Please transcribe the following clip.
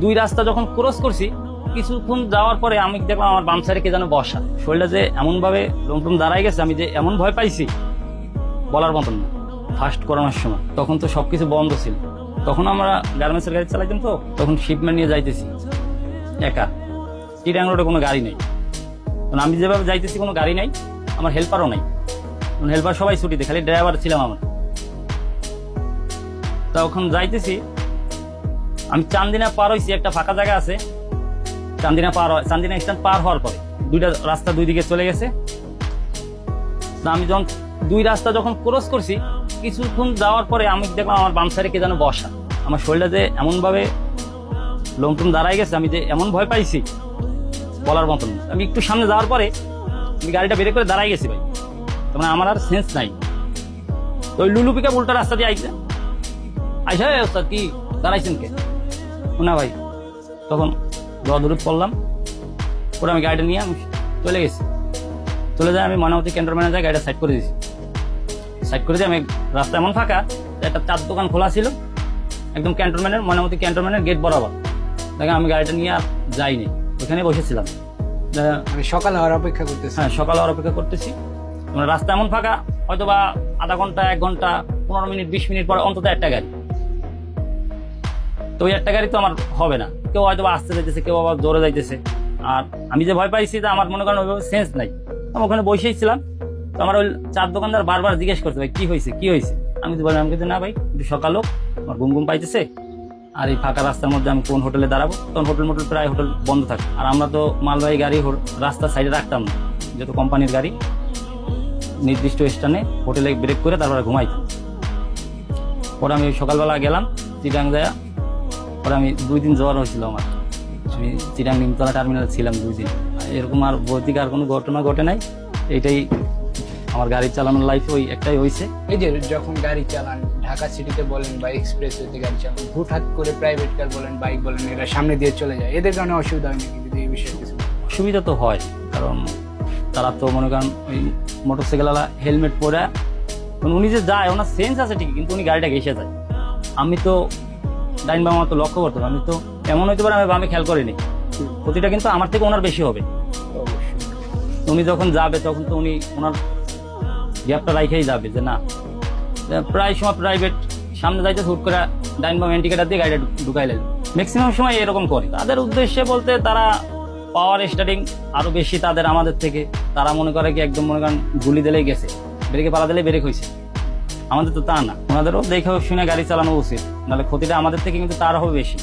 দুই রাস্তা যখন ক্রস করছি কিছুক্ষণ যাওয়ার পরে আমি দেখলাম আমার বাম সাইডে কে যেন বসা, শরীরটা যে এমন ভাবে রুমটুম দাঁড়াই গেছে, আমি যে এমন ভয় পাইছি বলার মতন না। ফার্স্ট করোনার সময় তখন তো সবকিছু বন্ধ ছিল, তখন আমরা গার্মেন্টসের গাড়ি চালাইতাম, তো তখন শিপমেন্ট নিয়ে যাইতেছি একা, চিটাগাং রোডে কোনো গাড়ি নেই। আমি যেভাবে যাইতেছি কোনো গাড়ি নাই, আমার হেল্পারও নাই, হেল্পার সবাই ছুটিতে, খালি ড্রাইভার ছিলাম আমার। তখন যাইতেছি আমি চান্দিনা পার হয়েছি, একটা ফাঁকা জায়গা আছে, চান্দিনা স্ট্যান্ড পার হওয়ার পরে দুইটা রাস্তা দুই দিকে চলে গেছে। আমি যখন দুই রাস্তা যখন ক্রস করছি কিছুক্ষণ যাওয়ার পরে আমি দেখলাম আমার বাম সাইডে কে যেন বসা, আমার শরীরটা যে এমন ভাবে লোমটুম দাঁড়াই গেছে, আমি যে এমন ভয় পাইছি বলার মতন। আমি একটু সামনে যাওয়ার পরে আমি গাড়িটা বের করে দাঁড়াই গেছি ভাই, মানে আমার আর সেন্স নাই। তো ওই লুলু পিকআপ উল্টা রাস্তা দিয়ে আইসা ওস্তাদ কি দাঁড়াইছেন কে না ভাই, তখন দৌড় পড়লাম, পরে আমি গাড়িটা নিয়ে আমি চলে গেছি। চলে যায় আমি ময়নামতি ক্যান্টনমেন্টে যাই, গাড়িটা সাইড করে দিয়েছি। সাইড করে দিয়ে আমি রাস্তা এমন ফাঁকা, একটা চার দোকান খোলা ছিল একদম ক্যান্টনমেন্টের, ময়নামতি ক্যান্টনমেন্টের গেট বরাবর। দেখেন আমি গাড়িটা নিয়ে আর যাইনি, ওইখানে বসেছিলাম। সকাল হওয়ার অপেক্ষা করতেছি। হ্যাঁ, সকাল হওয়ার অপেক্ষা করতেছি। মানে রাস্তা এমন ফাঁকা, হয়তো বা আধা ঘন্টা, 1 ঘন্টা, 15 মিনিট, 20 মিনিট পরে অন্তত একটা গাড়ি। তো ওই একটা গাড়ি তো আমার হবে না, কেউ হয়তো বা আসতে যাইতেছে, কেউ আবার জোরে যাইতেছে। আর আমি যে ভয় পাইছি, তা আমার মনে করেন ওইভাবে সেন্স নাই। আমি ওখানে বসেই ছিলাম, তো আমার ওই চার দোকানদার বারবার জিজ্ঞেস করছে ভাই কি হয়েছে কি হয়েছে। আমি তো বললাম না ভাই একটু সকাল হোক, আমার ঘুম ঘুম পাইতেছে, আর এই ফাঁকা রাস্তার মধ্যে আমি কোন হোটেলে দাঁড়াবো। তখন হোটেল প্রায় হোটেল বন্ধ থাকে, আর আমরা তো মালবাহী গাড়ি রাস্তার সাইডে রাখতাম না, যেহেতু কোম্পানির গাড়ি, নির্দিষ্ট স্থানে হোটেলে ব্রেক করে তারপরে ঘুমাইতাম। পরে আমি সকালবেলা গেলাম চিটাগাং যায়, পরে আমি 2 দিন জ্বর হয়েছিল আমার, আমি চিটাগাং নিমতলা টার্মিনাল ছিলাম 2 দিন। এরকম আর ভৌতিক আর কোনো ঘটনা ঘটে নাই, এইটাই আমার গাড়ি চালানোর লাইফে ওই একটাই হয়েছে। এই যে যখন গাড়ি চালান ঢাকা সিটিতে বলেন বা এক্সপ্রেসওয়েতে গাড়ি চালান, হুটহাট করে প্রাইভেট কার বলেন, বাইক বলেন, এরা সামনে দিয়ে চলে যায়, এদের কারণে অসুবিধা হয় নাকি? যদি এই বিষয়ে কিছু। অসুবিধা তো হয়, কারণ তারা তো মনে করেন ওই মোটরসাইকেলওয়ালা হেলমেট পরে, উনি যে যায় ওনার সেন্স আছে ঠিকই, কিন্তু উনি গাড়িটা ঘেসে যায়। আমি তো ডাইন বাম তো লক্ষ্য করতাম, আমি তো এমন হইতে পারে আমি বামে খেয়াল করিনি, ক্ষতিটা কিন্তু আমার থেকে ওনার বেশি হবে। উনি যখন যাবে তখন তো উনি ওনার গ্যাপটা রাইখেই যাবে, যে না প্রায় সময় প্রাইভেট সামনে যাইতে হুট করে ডাইন বাম ইন্ডিকেটার দিয়ে গাড়িটা ঢুকাইলেন, ম্যাক্সিমাম সময় এরকম করে। তাদের উদ্দেশ্যে বলতে তারা পাওয়ার স্টার্টিং আরো বেশি তাদের আমাদের থেকে, তারা মনে করে কি একদম মনে করেন গুলি দিলেই গেছে, ব্রেকে পালা দিলেই ব্রেক হয়েছে। আমাদের তো তা না, ওনাদেরও দেখে শুনে গাড়ি চালানো উচিত, নাহলে ক্ষতিটা আমাদের থেকে কিন্তু তার হবে বেশি।